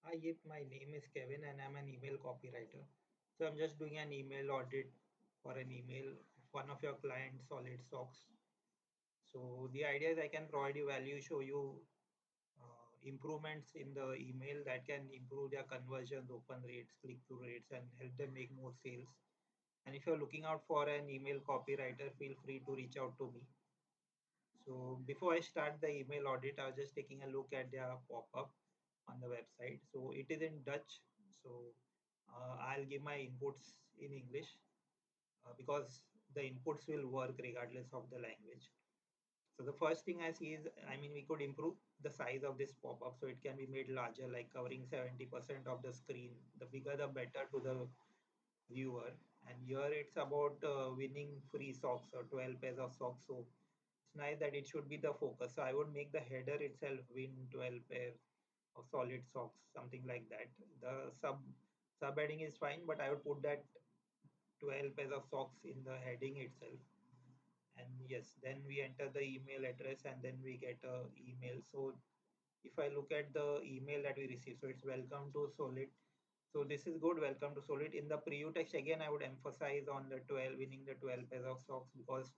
Hi, Yip. My name is Kevin and I'm an email copywriter. So I'm just doing an email audit for an email of one of your clients, Solid Socks. So the idea is I can provide you value, show you improvements in the email that can improve their conversions, open rates, click-through rates, and help them make more sales. And if you're looking out for an email copywriter, feel free to reach out to me. So before I start the email audit, I was just taking a look at their pop-up on the website. So it is in Dutch. So I'll give my inputs in English because the inputs will work regardless of the language. So the first thing I see is, I mean, we could improve the size of this pop-up so it can be made larger, like covering 70% of the screen. The bigger, the better to the viewer. And here it's about winning free socks or 12 pairs of socks. So it's nice that it should be the focus. So I would make the header itself win 12 pair of solid socks, something like that. The subheading is fine, but I would put that 12 pairs of socks in the heading itself. And yes, then we enter the email address and then we get a email. So if I look at the email that we receive, so it's welcome to Solid. So this is good. Welcome to Solid. In the preview text, again, I would emphasize on the 12, winning the 12 pairs of socks because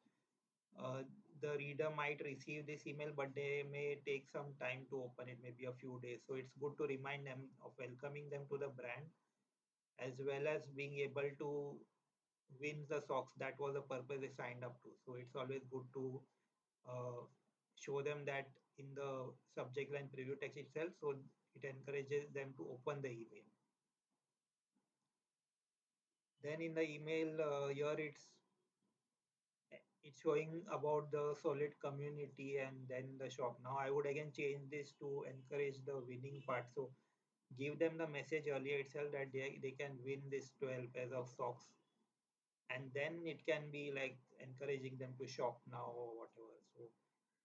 uh, the reader might receive this email, but they may take some time to open it, maybe a few days. So it's good to remind them of welcoming them to the brand as well as being able to win the socks. That was the purpose they signed up to. So it's always good to uh, show them that in the subject line preview text itself. So it encourages them to open the email. Then in the email here it's showing about the solid community and then the shop. Now I would again change this to encourage the winning part. So give them the message earlier itself that they can win this 12 pairs of socks, and then it can be like encouraging them to shop now or whatever. So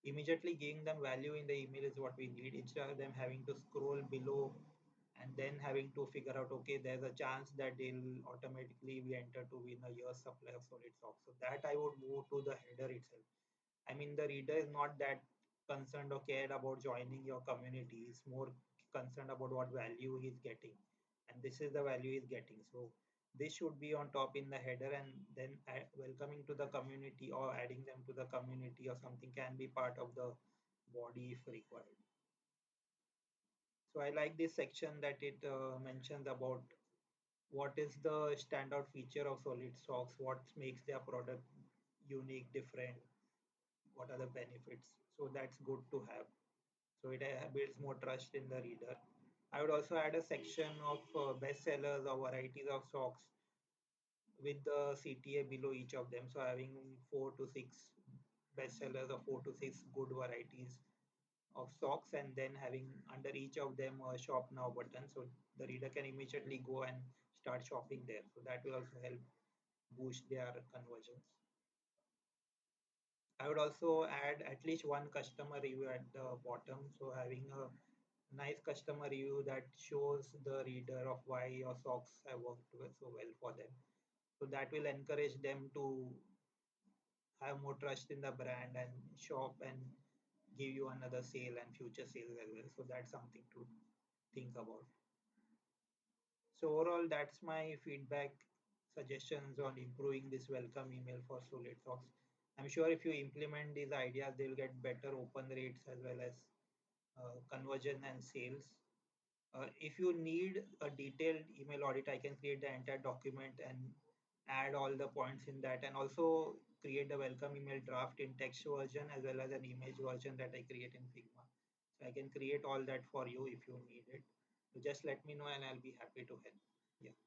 immediately giving them value in the email is what we need instead of them having to scroll below and then having to figure out, okay, there's a chance that they'll automatically be entered to win a year's supply of solid socks. So that I would move to the header itself. I mean, the reader is not that concerned or cared about joining your community. He's more concerned about what value he's getting. And this is the value he's getting. So this should be on top in the header, and then welcoming to the community or adding them to the community or something can be part of the body if required. So I like this section that it mentions about what is the standout feature of solid stocks, what makes their product unique, different, what are the benefits. So that's good to have. So it builds more trust in the reader. I would also add a section of bestsellers or varieties of stocks with the CTA below each of them. So having 4 to 6 bestsellers or 4 to 6 good varieties of socks, and then having under each of them a shop now button so the reader can immediately go and start shopping there. So that will also help boost their conversions. I would also add at least one customer review at the bottom. So having a nice customer review that shows the reader of why your socks have worked so well for them. So that will encourage them to have more trust in the brand and shop and give you another sale and future sales as well. So that's something to think about. So overall, that's my feedback suggestions on improving this welcome email for Solid Socks. I'm sure if you implement these ideas, they'll get better open rates as well as conversion and sales. If you need a detailed email audit, I can create the entire document and add all the points in that, and also create the welcome email draft in text version as well as an image version that I create in Figma. So I can create all that for you if you need it. So just let me know and I'll be happy to help. Yeah.